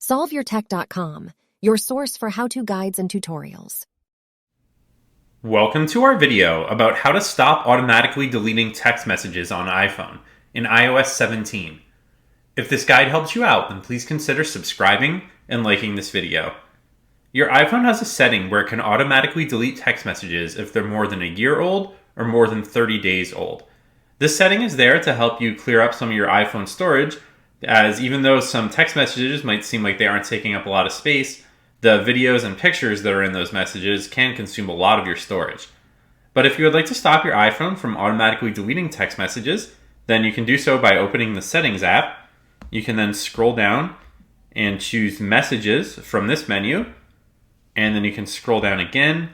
SolveYourTech.com, your source for how-to guides and tutorials. Welcome to our video about how to stop automatically deleting text messages on iPhone in iOS 17. If this guide helps you out, then please consider subscribing and liking this video. Your iPhone has a setting where it can automatically delete text messages if they're more than a year old or more than 30 days old. This setting is there to help you clear up some of your iPhone storage, as even though some text messages might seem like they aren't taking up a lot of space, the videos and pictures that are in those messages can consume a lot of your storage. But if you would like to stop your iPhone from automatically deleting text messages, then you can do so by opening the Settings app. You can then scroll down and choose Messages from this menu, and then you can scroll down again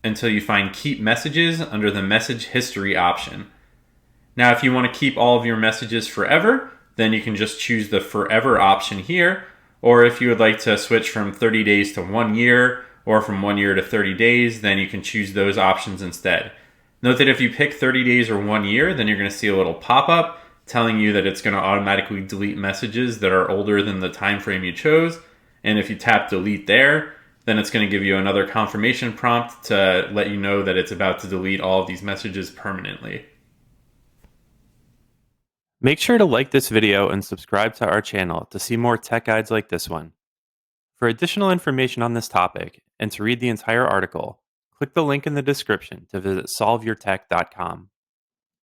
until you find Keep Messages under the Message History option. Now, if you want to keep all of your messages forever, then you can just choose the Forever option here. Or if you would like to switch from 30 days to 1 year, or from 1 year to 30 days, then you can choose those options instead. Note that if you pick 30 days or 1 year, then you're going to see a little pop-up telling you that it's going to automatically delete messages that are older than the time frame you chose. And if you tap delete there, then it's going to give you another confirmation prompt to let you know that it's about to delete all of these messages permanently. Make sure to like this video and subscribe to our channel to see more tech guides like this one. For additional information on this topic and to read the entire article, click the link in the description to visit solveyourtech.com.